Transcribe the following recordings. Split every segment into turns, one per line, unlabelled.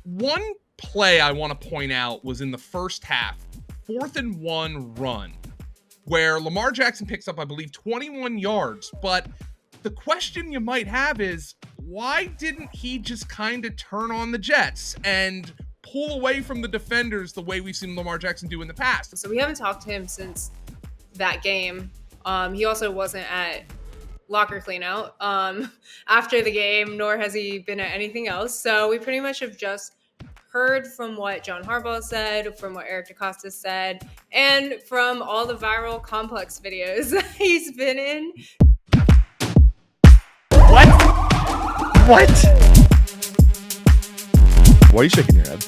One play I want to point out was in the first half, 4th and 1 run, where Lamar Jackson picks up, I believe, 21 yards. But the question you might have is, why didn't he just kind of turn on the jets and pull away from the defenders the way we've seen Lamar Jackson do in the past?
So we haven't talked to him since that game. He also wasn't at locker cleanout after the game, nor has he been at anything else. So we pretty much have just heard from what John Harbaugh said, from what Eric DeCosta said, and from all the viral complex videos he's been in.
What? Why are you shaking your head?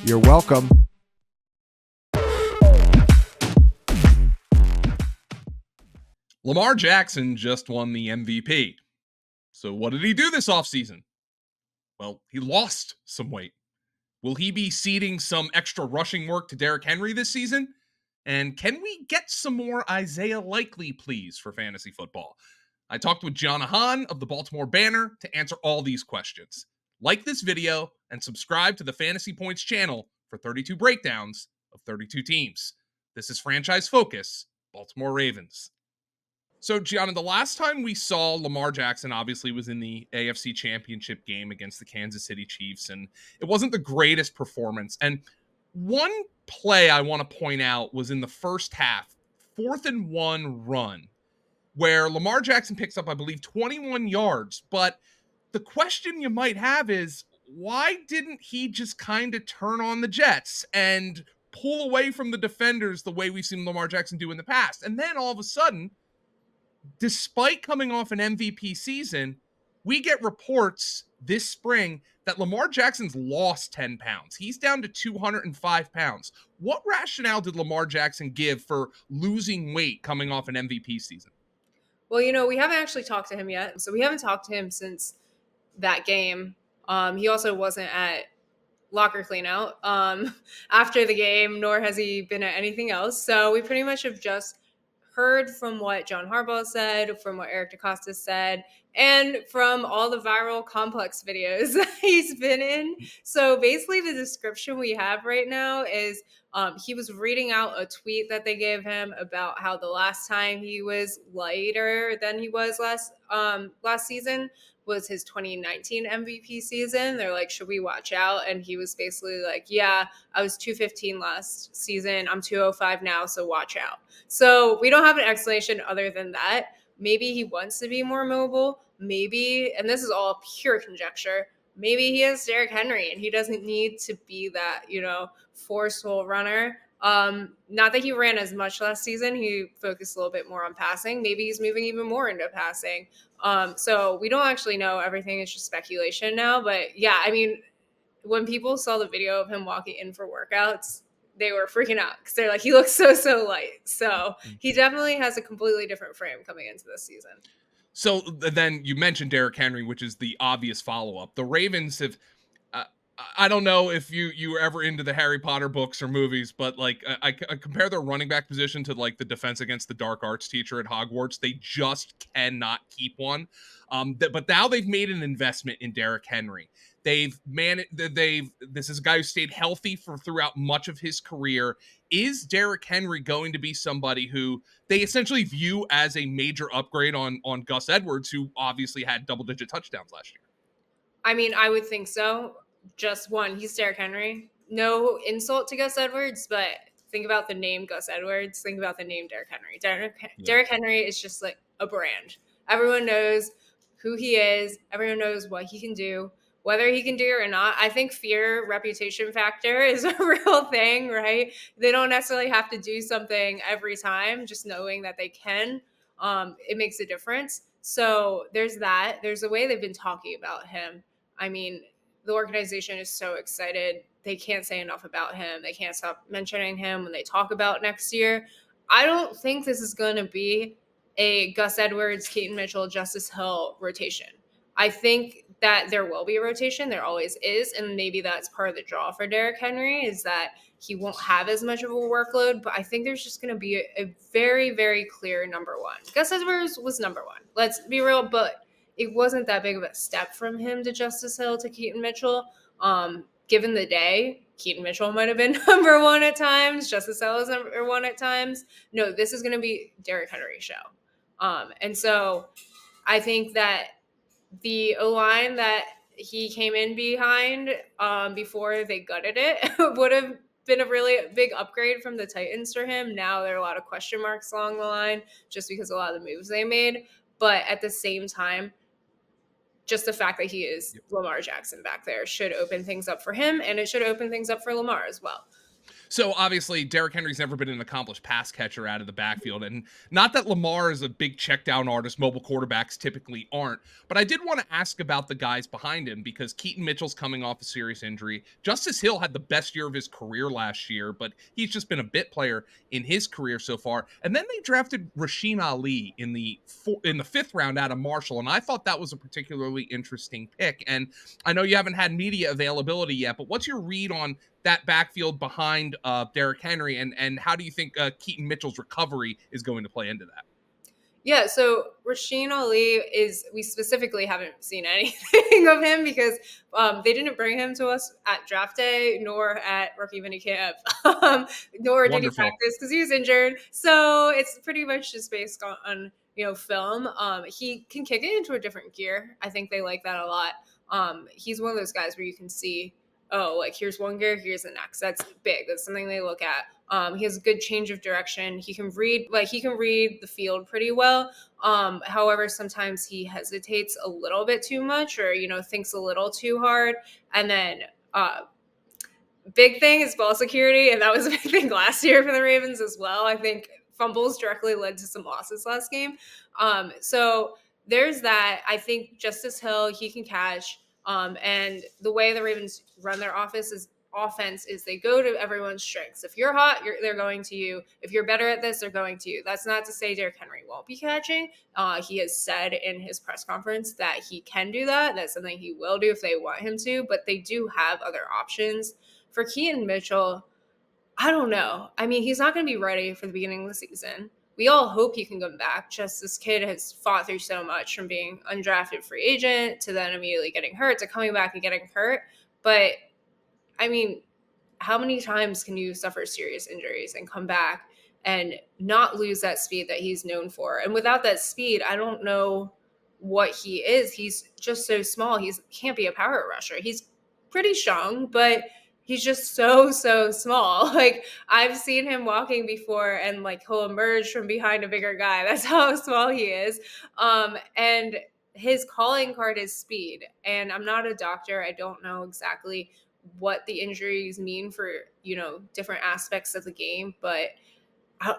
You're welcome.
Lamar Jackson just won the MVP. So what did he do this offseason? Well, he lost some weight. Will he be ceding some extra rushing work to Derrick Henry this season? And can we get some more Isaiah Likely, please, for fantasy football? I talked with Giana of the Baltimore Banner to answer all these questions. Like this video and subscribe to the FantasyPoints channel for 32 breakdowns of 32 teams. This is Franchise Focus, Baltimore Ravens. So, Giana, the last time we saw Lamar Jackson obviously was in the AFC Championship game against the Kansas City Chiefs, and it wasn't the greatest performance. And one play I want to point out was in the first half, 4th and 1 run, where Lamar Jackson picks up, I believe, 21 yards. But the question you might have is, why didn't he just kind of turn on the jets and pull away from the defenders the way we've seen Lamar Jackson do in the past? And then all of a sudden, despite coming off an MVP season, we get reports this spring that Lamar Jackson's lost 10 pounds. He's down to 205 pounds. What rationale did Lamar Jackson give for losing weight coming off an MVP season?
Well, we haven't actually talked to him yet. So we haven't talked to him since that game. He also wasn't at locker cleanout after the game, nor has he been at anything else. So we pretty much have just heard from what John Harbaugh said, from what Eric DeCosta said, and from all the viral complex videos he's been in. So basically the description we have right now is he was reading out a tweet that they gave him about how the last time he was lighter than he was last season was his 2019 MVP season. They're like, should we watch out? And he was basically like, yeah, I was 215 last season. I'm 205 now, so watch out. So we don't have an explanation other than that. Maybe he wants to be more mobile. Maybe, and this is all pure conjecture, maybe he has Derrick Henry and he doesn't need to be that, forceful runner. Not that he ran as much last season. He focused a little bit more on passing. Maybe he's moving even more into passing. So we don't actually know. Everything is just speculation now. But yeah, I mean, when people saw the video of him walking in for workouts, they were freaking out because they're like, he looks so light. So he definitely has a completely different frame coming into this season.
So then you mentioned Derrick Henry, which is the obvious follow-up. The Ravens have, I don't know if you were ever into the Harry Potter books or movies, but like I compare their running back position to like the defense against the dark arts teacher at Hogwarts. They just cannot keep one. But now they've made an investment in Derrick Henry. This is a guy who stayed healthy throughout much of his career. Is Derrick Henry going to be somebody who they essentially view as a major upgrade on Gus Edwards, who obviously had double-digit touchdowns last year?
I mean, I would think so. Just one, he's Derrick Henry. No insult to Gus Edwards, but think about the name Gus Edwards. Think about the name Derrick Henry. Derrick Henry is just like a brand. Everyone knows who he is. Everyone knows what he can do. Whether he can do it or not, I think fear, reputation factor is a real thing, right? They don't necessarily have to do something every time. Just knowing that they can, it makes a difference. So there's that. There's the way they've been talking about him. I mean, the organization is so excited. They can't say enough about him. They can't stop mentioning him when they talk about next year. I don't think this is going to be a Gus Edwards, Keaton Mitchell, Justice Hill rotation. I think that there will be a rotation. There always is. And maybe that's part of the draw for Derrick Henry is that he won't have as much of a workload. But I think there's just going to be a very, very clear number one. Gus Edwards was number one. Let's be real. But it wasn't that big of a step from him to Justice Hill to Keaton Mitchell. Given the day, Keaton Mitchell might have been number one at times. Justice Hill is number one at times. No, this is going to be Derrick Henry's show. And so I think that the O-line that he came in behind before they gutted it would have been a really big upgrade from the Titans for him. Now there are a lot of question marks along the line just because of a lot of the moves they made. But at the same time, just the fact that he is Lamar Jackson back there should open things up for him, and it should open things up for Lamar as well.
So obviously, Derrick Henry's never been an accomplished pass catcher out of the backfield. And not that Lamar is a big check down artist, mobile quarterbacks typically aren't. But I did want to ask about the guys behind him because Keaton Mitchell's coming off a serious injury. Justice Hill had the best year of his career last year, but he's just been a bit player in his career so far. And then they drafted Rashod Ali in the fifth round out of Marshall. And I thought that was a particularly interesting pick. And I know you haven't had media availability yet, but what's your read on that backfield behind Derrick Henry, and how do you think Keaton Mitchell's recovery is going to play into that?
Yeah, so Rashod Ali we specifically haven't seen anything of him because they didn't bring him to us at draft day nor at rookie minicamp, nor did he practice because he was injured. So it's pretty much just based on film. He can kick it into a different gear. I think they like that a lot. He's one of those guys where you can see, oh, like here's one gear, here's the next. That's big. That's something they look at. He has a good change of direction. He can read the field pretty well. However, sometimes he hesitates a little bit too much or, thinks a little too hard. And then big thing is ball security. And that was a big thing last year for the Ravens as well. I think fumbles directly led to some losses last game. So there's that. I think Justice Hill, he can catch. And the way the Ravens run their offense is they go to everyone's strengths. If you're hot, they're going to you. If you're better at this, they're going to you. That's not to say Derrick Henry won't be catching. He has said in his press conference that he can do that. That's something he will do if they want him to, but they do have other options. For Keaton Mitchell, I don't know. I mean, he's not going to be ready for the beginning of the season. We all hope he can come back. Just this kid has fought through so much from being undrafted free agent to then immediately getting hurt to coming back and getting hurt. But I mean, how many times can you suffer serious injuries and come back and not lose that speed that he's known for? And without that speed, I don't know what he is. He's just so small. He can't be a power rusher. He's pretty strong, but he's just so small. Like I've seen him walking before and like he'll emerge from behind a bigger guy. That's how small he is. And his calling card is speed. And I'm not a doctor. I don't know exactly what the injuries mean for, different aspects of the game, but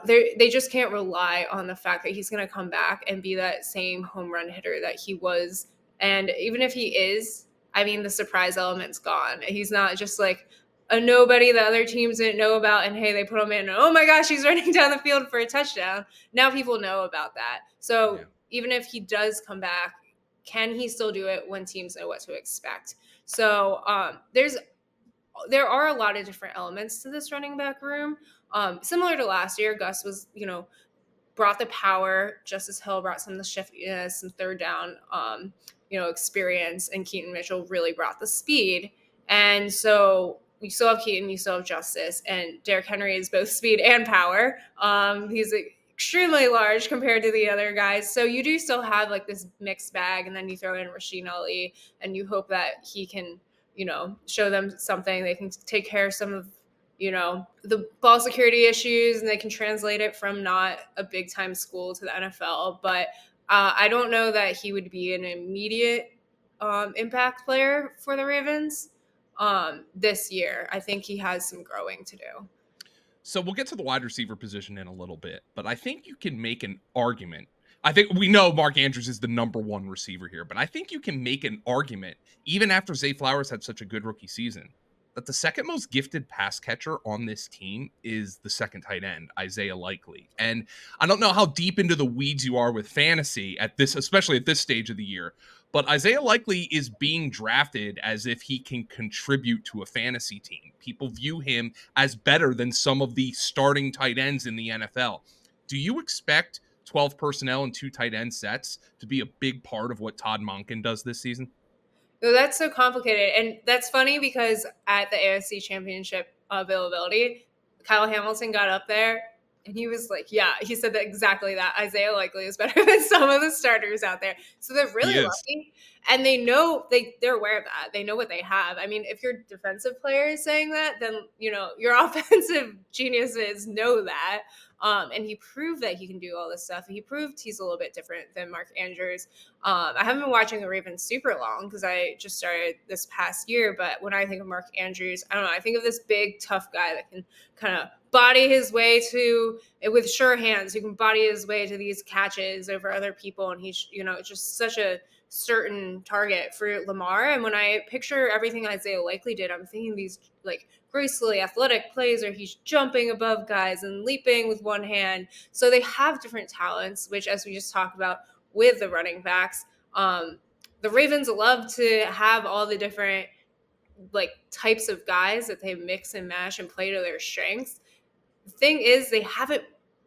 they just can't rely on the fact that he's going to come back and be that same home run hitter that he was. And even if he is, I mean, the surprise element's gone. He's not just like a nobody that other teams didn't know about. And hey, they put him in. And, oh my gosh, he's running down the field for a touchdown. Now people know about that. So even if he does come back, can he still do it when teams know what to expect? So there are a lot of different elements to this running back room. Similar to last year, Gus was, brought the power. Justice Hill brought some of the shiftiness, some third down, experience, and Keaton Mitchell really brought the speed. And so we still have Keaton, you still have Justice, and Derrick Henry is both speed and power. He's extremely large compared to the other guys. So you do still have like this mixed bag, and then you throw in Rashod Ali, and you hope that he can, show them something. They can take care of some of, the ball security issues, and they can translate it from not a big time school to the NFL. But I don't know that he would be an immediate impact player for the Ravens this year. I think he has some growing to do.
So we'll get to the wide receiver position in a little bit, but I think you can make an argument. I think we know Mark Andrews is the number one receiver here, but I think you can make an argument, even after Zay Flowers had such a good rookie season, that the second most gifted pass catcher on this team is the second tight end, Isaiah Likely. And I don't know how deep into the weeds you are with fantasy especially at this stage of the year, but Isaiah Likely is being drafted as if he can contribute to a fantasy team. People view him as better than some of the starting tight ends in the NFL. Do you expect 12 personnel and 2 tight end sets to be a big part of what Todd Monken does this season?
No, that's so complicated. And that's funny because at the AFC Championship availability, Kyle Hamilton got up there and he was like, yeah, he said that exactly that. Isaiah Likely is better than some of the starters out there. So they're really lucky. And they know they're aware of that. They know what they have. I mean, if your defensive player is saying that, then, your offensive geniuses know that. And he proved that he can do all this stuff. He proved he's a little bit different than Mark Andrews. I haven't been watching the Ravens super long because I just started this past year. But when I think of Mark Andrews, I don't know. I think of this big, tough guy that can kind of body his way with sure hands. Who can body his way to these catches over other people. And he's, just such a certain target for Lamar. And when I picture everything Isaiah Likely did, I'm thinking these like gracefully athletic plays where he's jumping above guys and leaping with one hand. So they have different talents, which, as we just talked about with the running backs, the Ravens love to have all the different like types of guys that they mix and mash and play to their strengths. The thing is, they haven't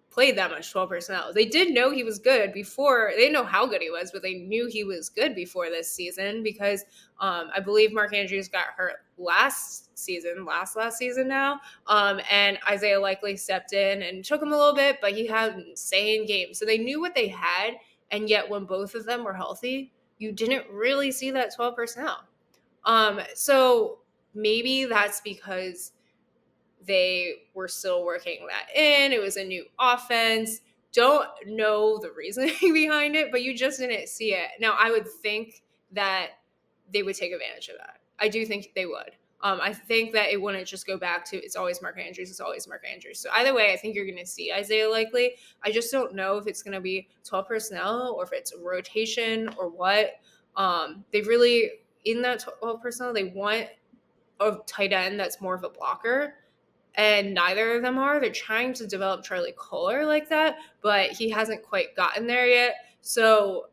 played that much 12 personnel. They did know he was good before. They didn't know how good he was, but they knew he was good before this season because I believe Mark Andrews got hurt last season now. And Isaiah Likely stepped in and took him a little bit, but he had an insane game. So they knew what they had. And yet when both of them were healthy, you didn't really see that 12 personnel. So maybe that's because they were still working that in. It was a new offense. Don't know the reasoning behind it, but you just didn't see it. Now, I would think that they would take advantage of that. I do think they would. I think that it wouldn't just go back to it's always Mark Andrews, it's always Mark Andrews. So either way, I think you're going to see Isaiah Likely. I just don't know if it's going to be 12 personnel or if it's a rotation or what. They really, in that 12 personnel, they want a tight end that's more of a blocker. And neither of them are. They're trying to develop Charlie Kolar like that, but he hasn't quite gotten there yet. So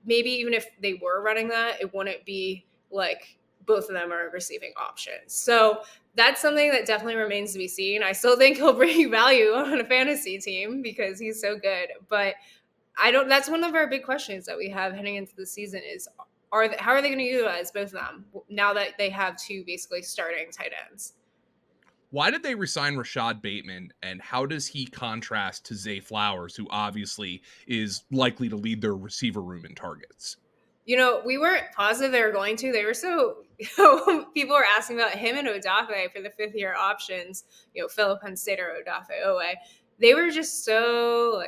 maybe even if they were running that, it wouldn't be like both of them are receiving options. So that's something that definitely remains to be seen. I still think he'll bring value on a fantasy team because he's so good. But that's one of our big questions that we have heading into the season is how are they going to utilize both of them now that they have two basically starting tight ends?
Why did they resign Rashod Bateman, and how does he contrast to Zay Flowers, who obviously is likely to lead their receiver room in targets?
We weren't positive they were going to. They were so people were asking about him and Odafe for the 5th-year options, Philip Hunstead or Odafe Owe. They were just so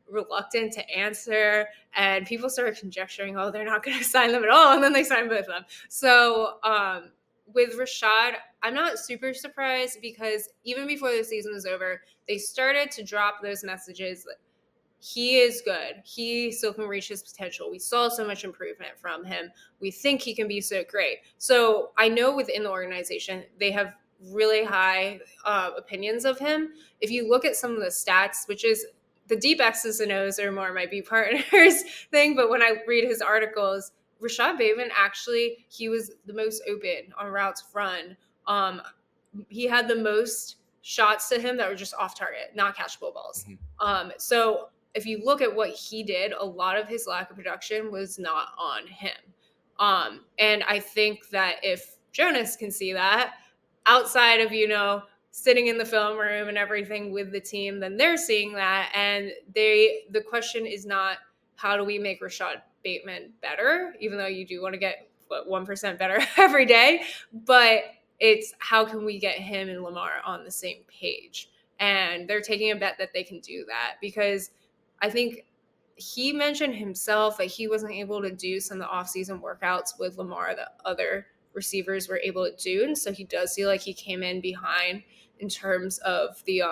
reluctant to answer, and people started conjecturing, oh, they're not going to sign them at all, and then they signed both of them. So with Rashod, I'm not super surprised because even before the season was over, they started to drop those messages. He is good. He still can reach his potential. We saw so much improvement from him. We think he can be so great. So I know within the organization, they have really high opinions of him. If you look at some of the stats, which is the deep X's and O's are more my B partners thing, but when I read his articles, Rashod Bateman, actually, he was the most open on routes run. He had the most shots to him that were just off target, not catchable balls. Mm-hmm. So if you look at what he did, a lot of his lack of production was not on him. And I think that if Jonas can see that outside of, sitting in the film room and everything with the team, then they're seeing that. And the question is not, how do we make Rashod Bateman better, even though you do want to get 1% better every day, but it's how can we get him and Lamar on the same page? And they're taking a bet that they can do that because I think he mentioned himself that he wasn't able to do some of the offseason workouts with Lamar that other receivers were able to do. And so he does feel like he came in behind in terms of the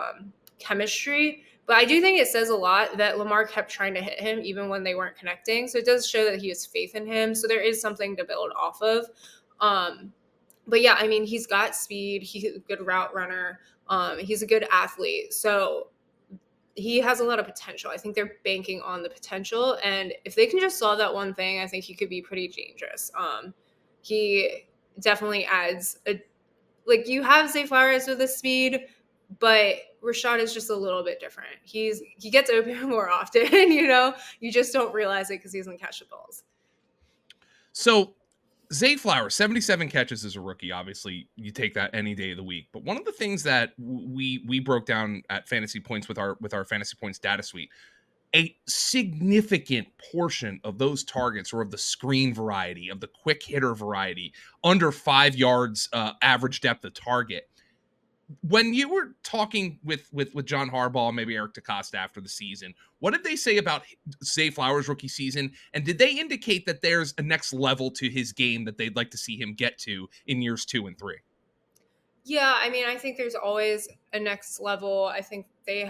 chemistry. But I do think it says a lot that Lamar kept trying to hit him even when they weren't connecting. So it does show that he has faith in him. So there is something to build off of. But yeah, I mean, he's got speed. He's a good route runner. He's a good athlete. So he has a lot of potential. I think they're banking on the potential. And if they can just solve that one thing, I think he could be pretty dangerous. He definitely adds you have Zay Flowers with the speed, But Rashod is just a little bit different. He gets open more often, you just don't realize it because he doesn't catch the balls.
So Zay Flowers, 77 catches as a rookie. Obviously, you take that any day of the week. But one of the things that we broke down at Fantasy Points with our Fantasy Points data suite, a significant portion of those targets or of the screen variety, of the quick hitter variety, under 5 yards average depth of target. When you were talking with John Harbaugh, maybe Eric DeCosta after the season, what did they say about Zay Flowers' rookie season? And did they indicate that there's a next level to his game that they'd like to see him get to in years 2 and 3?
Yeah, I mean, I think there's always a next level. I think he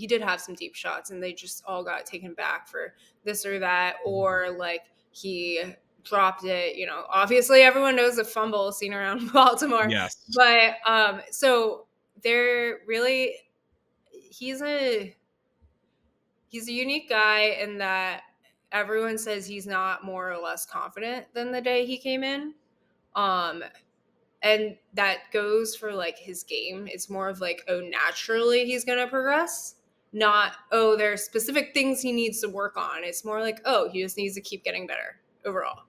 did have some deep shots and they just all got taken back for this or that, or like he dropped it. Obviously everyone knows the fumble seen around Baltimore.
Yes.
But so they're really he's a unique guy in that everyone says he's not more or less confident than the day he came in. And that goes for like his game. It's more of like, oh, naturally he's going to progress, not, oh, there are specific things he needs to work on. It's more like, oh, he just needs to keep getting better overall.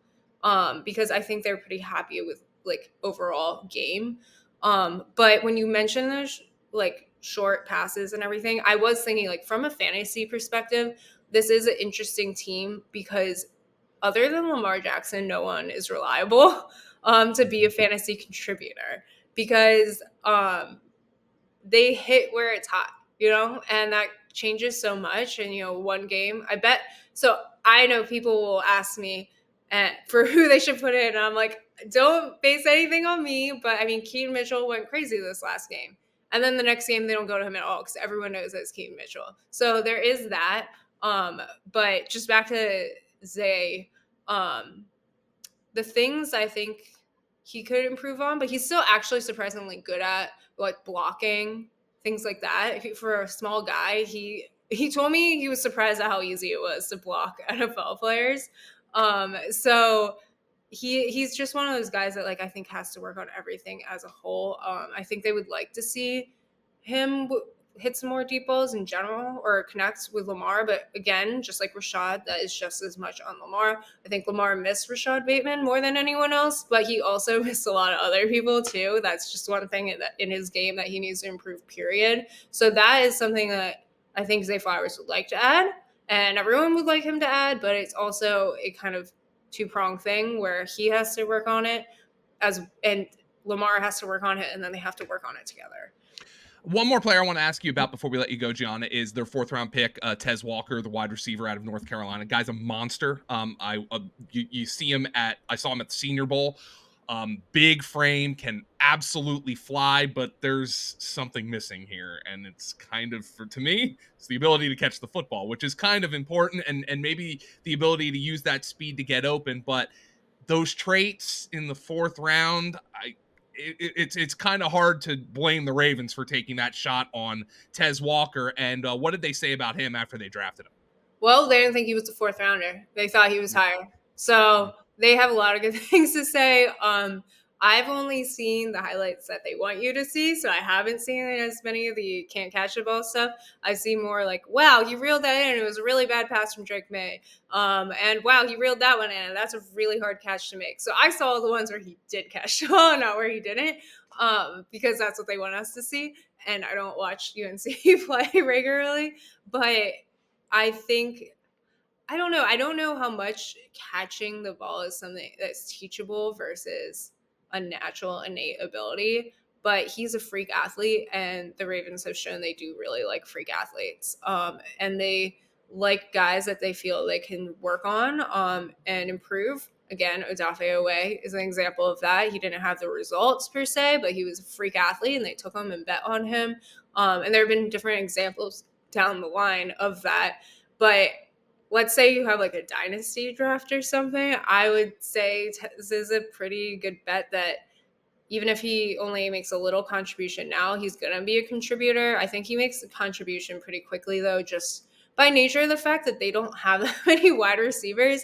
Because I think they're pretty happy with like overall game. But when you mention those like short passes and everything, I was thinking like from a fantasy perspective, this is an interesting team because other than Lamar Jackson, no one is reliable to be a fantasy contributor because they hit where it's hot, and that changes so much. And, one game, I bet. So I know people will ask me for who they should put in. And I'm like, don't base anything on me. But I mean, Keaton Mitchell went crazy this last game. And then the next game, they don't go to him at all because everyone knows that it's Keaton Mitchell. So there is that. But just back to Zay, the things I think he could improve on, but he's still actually surprisingly good at like blocking, things like that. For a small guy, he told me he was surprised at how easy it was to block NFL players. So he's just one of those guys that like I think has to work on everything as a whole. I think they would like to see him hit some more deep balls in general or connects with Lamar. But again, just like Rashod, that is just as much on Lamar. I think Lamar missed Rashod Bateman more than anyone else, but he also missed a lot of other people too. That's just one thing in his game that he needs to improve, period. So that is something that I think Zay Flowers would like to add and everyone would like him to add, but it's also a kind of two-pronged thing where he has to work on it and Lamar has to work on it, and then they have to work on it together.
One more player I want to ask you about before we let you go, Giana, is their 4th-round pick, Devontez Walker, the wide receiver out of North Carolina. Guy's a monster. You see him I saw him at the Senior Bowl. Big frame, can absolutely fly, but there's something missing here, and it's kind of, to me, it's the ability to catch the football, which is kind of important, and maybe the ability to use that speed to get open. But those traits in the 4th round, it's kind of hard to blame the Ravens for taking that shot on Devontez Walker. And what did they say about him after they drafted him?
Well, they didn't think he was a 4th rounder. They thought he was higher. So they have a lot of good things to say. I've only seen the highlights that they want you to see, so I haven't seen as many of the can't catch the ball stuff. I see more like, wow, he reeled that in. It was a really bad pass from Drake May. And wow, he reeled that one in. That's a really hard catch to make. So I saw the ones where he did catch the ball, not where he didn't, because that's what they want us to see. And I don't watch UNC play regularly, but I think I don't know. I don't know how much catching the ball is something that's teachable versus a natural innate ability, but he's a freak athlete, and the Ravens have shown they do really like freak athletes. And they like guys that they feel they can work on and improve. Again, Odafe Owe is an example of that. He didn't have the results per se, but he was a freak athlete, and they took him and bet on him. And there have been different examples down the line of that. But let's say you have like a dynasty draft or something, I would say this is a pretty good bet that even if he only makes a little contribution now, he's going to be a contributor. I think he makes a contribution pretty quickly, though, just by nature of the fact that they don't have that many wide receivers,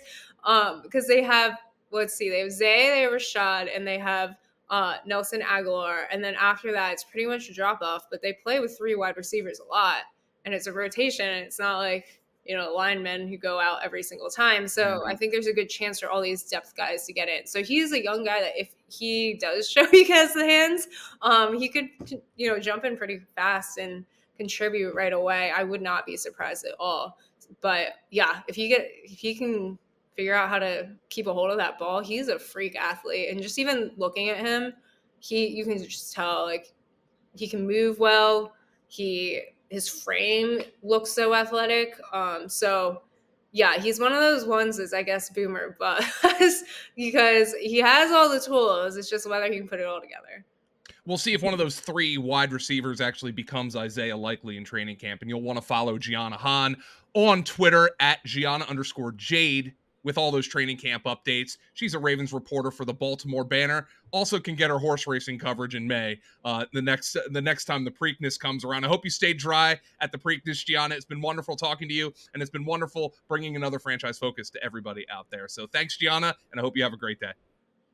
because they have, they have Zay, they have Rashod, and they have Nelson Aguilar, and then after that, it's pretty much a drop off. But they play with 3 wide receivers a lot, and it's a rotation. It's not like linemen who go out every single time. So I think there's a good chance for all these depth guys to get in. So he's a young guy that if he does show he has the hands, he could jump in pretty fast and contribute right away. I would not be surprised at all. But yeah, if he can figure out how to keep a hold of that ball, he's a freak athlete. And just even looking at him, you can just tell like he can move well. His frame looks so athletic. So yeah, he's one of those ones that's I guess boomer bust because he has all the tools. It's just whether he can put it all together.
We'll see if one of those 3 wide receivers actually becomes Isaiah Likely in training camp. And you'll want to follow Giana Hahn on Twitter at Giana_Jade with all those training camp updates. She's a Ravens reporter for the Baltimore Banner. Also can get her horse racing coverage in May, the next time the Preakness comes around. I hope you stayed dry at the Preakness, Giana. It's been wonderful talking to you, and it's been wonderful bringing another franchise focus to everybody out there. So thanks, Giana, and I hope you have a great day.